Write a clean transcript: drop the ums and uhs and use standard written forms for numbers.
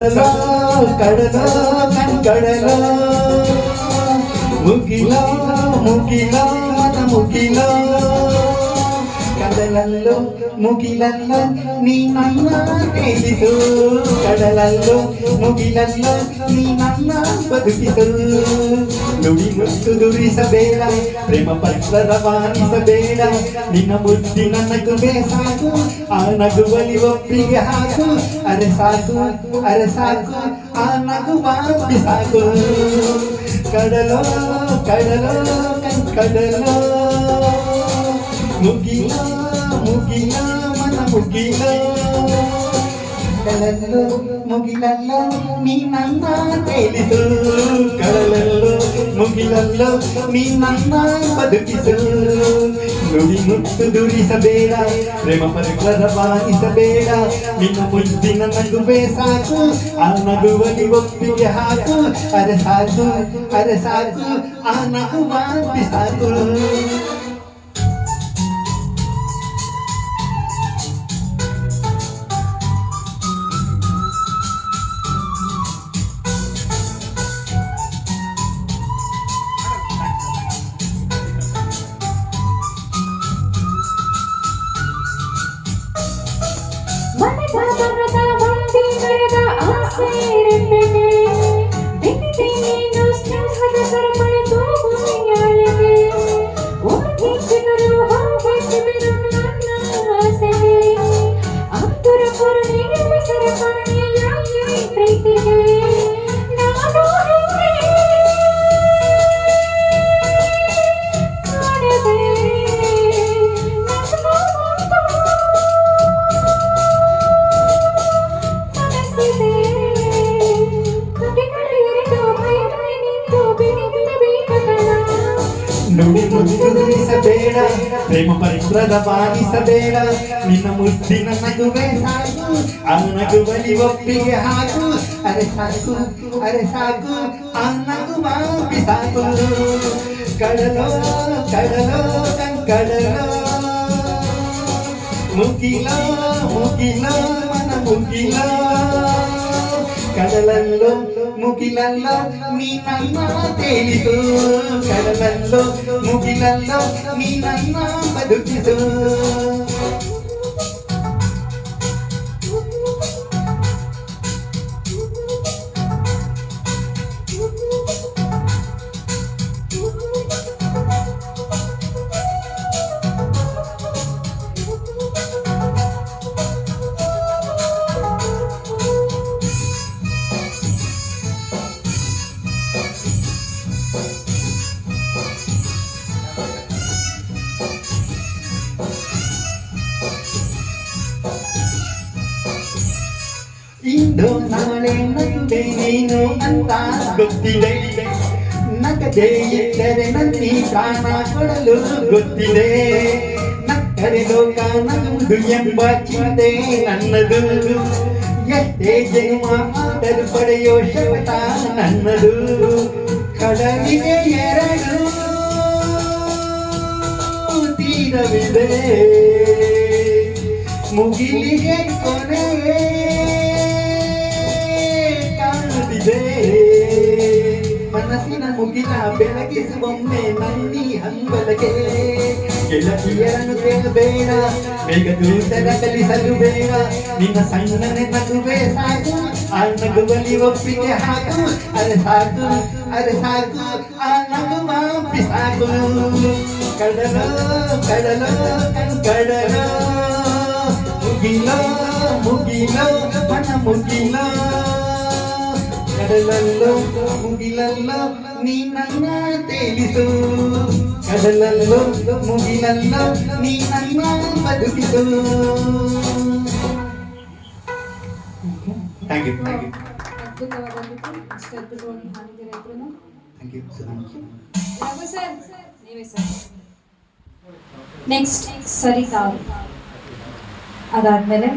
ಕಡಲ ಕಣ್ಕಡಲ ಮುಗಿಲ ಮುಗಿಲ ಮನ ಮುಗಿಲ ಕಡಲಲ್ಲೋ ಮುಗಿಲಲ್ಲೋ ನೀ ನನ್ನ ತೇಲಿಸು ಕಡಲಲ್ಲೋ ಮುಗಿಲಲ್ಲೋ ನೀ ನನ್ನ ಬದುಕಿಸು ನುಡಿ ಮುತ್ತು ದುರಿಸಬೇಡ ಪ್ರೇಮ ಪತ್ರ ರವಾನಿಸಬೇಡ ನಿನ್ನ ಬುದ್ಧಿ ನನ್ನದು ಬೇಸಾಕು ಆ ನಗುವಲಿ ಒಪ್ಪಿಗೆ ಹಾಕು ಅರೆ ಸಾಕು ಆ ನಗು ಬಿಸಾಕು ಕಡಲೋ ಕಡಲೋ ಕಡಲೋ ಮುಗಿಲ ಮುಗಿಲ ಮನ ಮುಗಿಲ ಕಡಲಲ್ಲೋ ಮುಗಿಲಲ್ಲೋ ನೀ ನನ್ನ ತೇಲಿಸು ಕಡಲಲ್ಲೋ ಮುಗಿಲಲ್ಲೋ ನೀ ನನ್ನ ಬದುಕಿಸು ನುಡಿ ಮುತ್ತು ದುರಿಸಬೇಡ ಪ್ರೇಮ ಪತ್ರ ರವಾನಿಸಬೇಡ ನಿನ್ನ ಮುದ್ದಿನ ನಗು ಬೇಸಾಕು ಆ ನಗುವಲಿ ಒಪ್ಪಿಗೆ ಹಾಕು ಅರೆ ಸಾಕು ಆ ನಗು ಬಿಸಾಕು ನುಡಿ ಮುತ್ತು ದುರಿಸಬೇಡ ಪ್ರೇಮ ಪತ್ರ ರವಾನಿಸಬೇಡ ನಿನ್ನ ಮುದ್ದಿನ ನಗುವೆ ಸಾಕು ಆ ನಗುವಲಿ ಒಪ್ಪಿಗೆ ಹಾಕು ಅರೆ ಸಾಕು ಆ ನಗು ಬಿಸಾಕು ಕಡಲೋ ಕಡಲೋ ಕಡಲೋ ಮುಗಿಲ ಮುಗಿಲ ಮನ ಮುಗಿಲ ಕಡಲಲ್ಲೋ ಮುಗಿಲಲ್ಲೋ ನೀ ನನ್ನ ತೇಲಿಸು ಕಡಲಲ್ಲೋ ಮುಗಿಲಲ್ಲೋ ನೀ ನನ್ನ ಬದುಕಿಸು ಇಂದು ನಾಳೆ ನಗುವೆ ನೀನು ಅಂತ ಗೊತ್ತಿದೆ ನಗದೆ ಇದ್ದರೆ ನನ್ನಿ ಪ್ರಾಣ ಕೊಡಲು ಗೊತ್ತಿದೆ ನಕ್ಕರೆ ಲೋಕ ನಗುವುದು ಎಂಬ ಚಿಂತೆ ನನ್ನದು ಎಷ್ಟೇ ಜನ್ಮ ಆದರೂ ಪಡೆಯೋ ಶಪಥ ನನ್ನದು ಕಡಲಿಗೆ ಎರಡು ತೀರವಿದೆ ಮುಗಿಲಿಗೆ ಕೊನೆ ಮನಸ್ಸಿನ ಮುಗಿಲ ಬೆಳಗಿಸುವೊಮ್ಮೆ ನನ್ನಿ ಹಂಬಲಗೆ ಗೆಳತಿಯರನ್ನು ಕೇಳಬೇಡ ಬೇಗ ದೂತರ ಕಲಿಸಲು ಬೇಡ ನಿನ್ನ ಸಣ್ಣನೆ ನಗುವೆ ಸಾಕು ಆ ನಗುವಲಿ ಒಪ್ಪಿಗೆ ಹಾಕು ಅರೆ ಸಾಕು ಆ ನಗು ಬಿಸಾಕು ಕಡಲೋ ಕಡಲೋ ಕಡಲೋ ಮುಗಿಲೋ ಮನ ಮುಗಿಲೋ ಕಡಲಲ್ಲೋ ಮುಗಿಲಲ್ಲೋ ನೀ ನನ್ನ ತೇಲಿಸು ಕಡಲಲ್ಲೋ ಮುಗಿಲಲ್ಲೋ ನೀ ನನ್ನ ಬದುಕಿಸು ಥ್ಯಾಂಕ್ ಯು ನೆಕ್ಸ್ಟ್ ಸರಿತಾ ಅದಾದ್ಮೇಲೆ